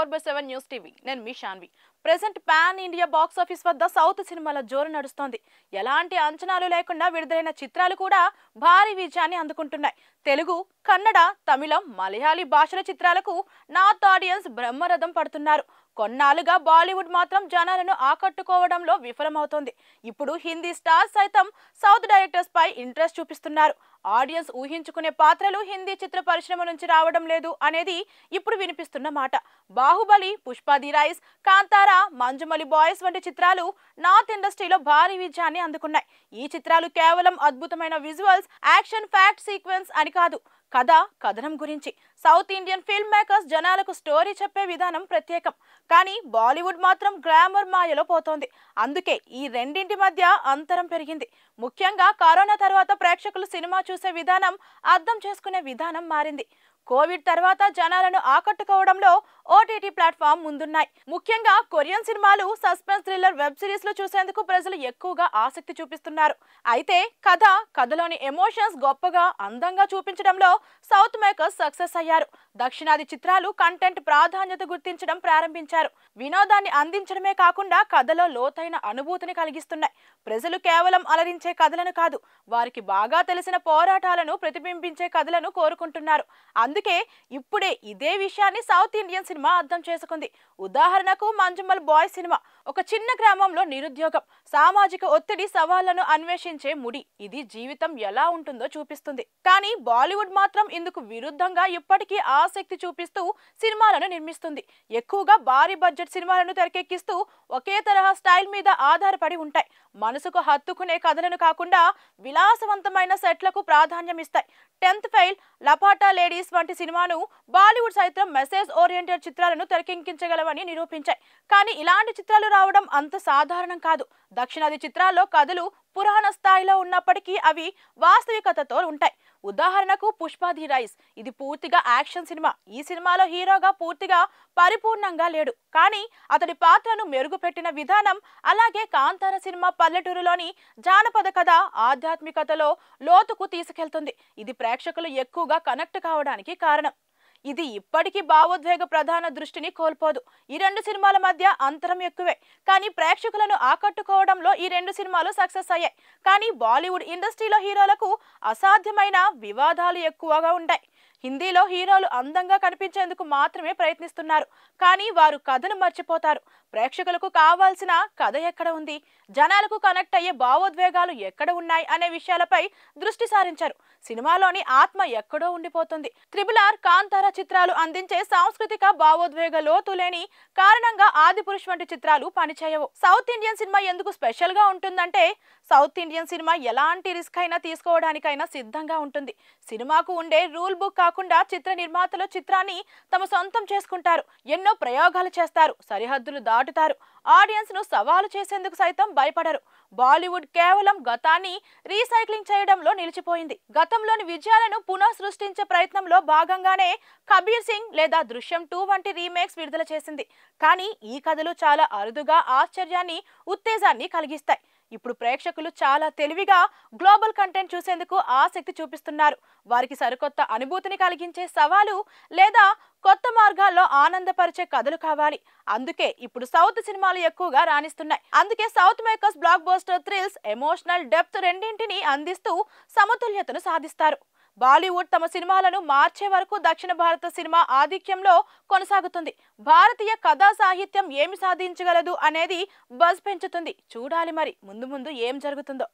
24/7 news TV నేను మీ Shanvi. Present pan India box office వద్ద సౌత్ సినిమాల జోరు నడుస్తోంది. ఎలాంటి అంచనాలు లేకుండా విడుదలైన చిత్రాలు కూడా భారీ విజయాన్ని అందుకుంటున్నాయి. తెలుగు, కన్నడ, తమిళం, మలయాళీ భాషల చిత్రాలకు నార్త్ ఆడియన్స్ బ్రహ్మరథం పడుతున్నారు. కొన్నాళ్ళుగా బాలీవుడ్ మాత్రం జనాలను ఆకట్టుకోవడంలో విఫలమవుతోంది. ఇప్పుడు హిందీ స్టార్స్ సైతం సౌత్ డైరెక్టర్స్ పై ఇంట్రెస్ట్ చూపిస్తున్నారు. ఆడియన్స్ ఊహించుకునే పాత్రలు హిందీ చిత్ర పరిశ్రమ నుంచి రావడం లేదు అనేది ఇప్పుడు వినిపిస్తున్న మాట. Baahubali, Pushpa the rise, Kantara, Manjummel boys వంటి చిత్రాలు నార్త్ ఇండస్ట్రీలో భారీ విజయాన్ని అందుకున్నాయి. ఈ చిత్రాలు కేవలం అద్భుతమైన విజువల్స్, యాక్షన్, ఫ్యాక్ట్ సీక్వెన్స్ అని కాదు, కథ, కథనం గురించి. సౌత్ ఇండియన్ ఫిల్మ్ మేకర్స్ జనాలకు స్టోరీ చెప్పే విధానం ప్రత్యేకం. కానీ బాలీవుడ్ మాత్రం గ్లామర్ మాయలో పోతోంది. అందుకే ఈ రెండింటి మధ్య అంతరం పెరిగింది. ముఖ్యంగా కరోనా తర్వాత ప్రేక్షకులు సినిమా చూసే విధానం, అర్థం చేసుకునే విధానం మారింది. కోవిడ్ తర్వాత జనాలను ఆకట్టుకోవడంలో ఓటీటీ ప్లాట్ఫామ్ ముందున్నాయి. ముఖ్యంగా కొరియన్ సినిమాలు, సస్పెన్స్ థ్రిల్లర్, వెబ్ సిరీస్లు చూసేందుకు ప్రజలు ఎక్కువగా ఆసక్తి చూపిస్తున్నారు. అయితే కథలోని ఎమోషన్స్ గొప్పగా, అందంగా చూపించడంలో సౌత్ మేకర్స్ సక్సెస్ అయ్యారు. దక్షిణాది చిత్రాలు కంటెంట్ ప్రాధాన్యత గుర్తించడం ప్రారంభించారు. వినోదాన్ని అందించడమే కాకుండా కథలో లోతైన అనుభూతిని కలిగిస్తున్నాయి. ప్రజలు కేవలం అలరించే కథలను కాదు, వారికి బాగా తెలిసిన పోరాటాలను ప్రతిబింబించే కథలను కోరుకుంటున్నారు. అందుకే ఇప్పుడే ఇదే విషయాన్ని సౌత్ ఇండియన్ సినిమా అర్థం చేసుకుంది. ఉదాహరణకు మంజుమల్ బాయ్స్ సినిమా ఒక చిన్న గ్రామంలో నిరుద్యోగం, సామాజిక ఒత్తిడి, సవాళ్లను అన్వేషించే ముడి. ఇది జీవితం ఎలా ఉంటుందో చూపిస్తుంది. కానీ బాలీవుడ్ మాత్రం ఇందుకు విరుద్ధంగా ఇప్పటికీ ఆసక్తి చూపిస్తూ సినిమాలను నిర్మిస్తుంది. ఎక్కువగా భారీ బడ్జెట్ సినిమాలను తెరకెక్కిస్తూ ఒకే తరహా స్టైల్ మీద ఆధారపడి ఉంటాయి. మనసుకు హత్తుకునే కథలను కాకుండా విలాసవంతమైన సెట్లకు ప్రాధాన్యం ఇస్తాయి. 10th ఫెయిల్, లపాటా లేడీస్ వంటి సినిమాను బాలీవుడ్ సైతం మెసేజ్ ఓరియంటెడ్ చిత్రాలను తెరకెక్కించగలవని నిరూపించాయి. కానీ ఇలాంటి చిత్రాలు రావడం అంత సాధారణం కాదు. దక్షిణాది చిత్రాల్లో కథలు పురాణ స్థాయిలో ఉన్నప్పటికీ అవి వాస్తవికతతో ఉంటాయి. ఉదాహరణకు పుష్ప ది రైస్, ఇది పూర్తిగా యాక్షన్ సినిమా. ఈ సినిమాలో హీరోగా పూర్తిగా పరిపూర్ణంగా లేడు, కానీ అతడి పాత్రను మెరుగుపెట్టిన విధానం. అలాగే కాంతార సినిమా పల్లెటూరులోని జానపద కథ ఆధ్యాత్మికతలో లోతుకు తీసుకెళ్తుంది. ఇది ప్రేక్షకులు ఎక్కువగా కనెక్ట్ కావడానికి కారణం. ఇది ఇప్పటికీ భావోద్వేగ ప్రధాన దృష్టిని కోల్పోదు. ఈ రెండు సినిమాల మధ్య అంతరం ఎక్కువే, కానీ ప్రేక్షకులను ఆకట్టుకోవడంలో ఈ రెండు సినిమాలు సక్సెస్ అయ్యాయి. కానీ బాలీవుడ్ ఇండస్ట్రీలో హీరోలకు అసాధ్యమైన వివాదాలు ఎక్కువగా ఉంటాయి. హిందీలో హీరోలు అందంగా కనిపించేందుకు మాత్రమే ప్రయత్నిస్తున్నారు, కానీ వారు కథను మర్చిపోతారు. ప్రేక్షకులకు కావాల్సిన కథ ఎక్కడ ఉంది, జనాలకు కనెక్ట్ అయ్యే భావోద్వేగాలు ఎక్కడ ఉన్నాయి అనే విషయాలపై దృష్టి సారించారు. సినిమాలోని ఆత్మ ఎక్కడో ఉండిపోతుంది. RRR, కాంతార చిత్రాలు అందించే సాంస్కృతిక భావోద్వేగ లోతు లేని కారణంగా ఆదిపురుష్ వంటి చిత్రాలు పనిచేయవు. సౌత్ ఇండియన్ సినిమా ఎందుకు స్పెషల్ గా ఉంటుందంటే, సౌత్ ఇండియన్ సినిమా ఎలాంటి రిస్క్ అయినా తీసుకోవడానికైనా సిద్ధంగా ఉంటుంది. సినిమాకు ఉండే రూల్ బుక్ కాకుండా చిత్ర నిర్మాతలు చిత్రాన్ని తమ సొంతం చేసుకుంటారు. ఎన్నో ప్రయోగాలు చేస్తారు, సరిహద్దులు దాటుతారు, ఆడియన్స్ ను సవాలు చేసేందుకు సైతం భయపడరు. బాలీవుడ్ కేవలం గతాన్ని రీసైక్లింగ్ చేయడంలో నిలిచిపోయింది. గతంలోని విజయాలను పునః సృష్టించే ప్రయత్నంలో భాగంగానే కబీర్ సింగ్ లేదా దృశ్యం 2 వంటి రీమేక్స్ విడుదల చేసింది. కానీ ఈ కథలు చాలా అరుదుగా ఆశ్చర్యాన్ని, ఉత్తేజాన్ని కలిగిస్తాయి. ఇప్పుడు ప్రేక్షకులు చాలా తెలివిగా గ్లోబల్ కంటెంట్ చూసేందుకు ఆసక్తి చూపిస్తున్నారు. వారికి సరికొత్త అనుభూతిని కలిగించే సవాలు లేదా కొత్త మార్గాల్లో ఆనందపరిచే కథలు కావాలి. అందుకే ఇప్పుడు సౌత్ సినిమాలు ఎక్కువగా రాణిస్తున్నాయి. అందుకే south makers block buster thrills, emotional depth రెండింటిని అందిస్తూ సమతుల్యతను సాధిస్తారు. బాలీవుడ్ తమ సినిమాలను మార్చే వరకు దక్షిణ భారత సినిమా ఆధిక్యంలో కొనసాగుతుంది. భారతీయ కథా సాహిత్యం ఏమి సాధించగలదు అనేది బజ్ పెంచుతుంది. చూడాలి మరి ముందు ముందు ఏం జరుగుతుందో.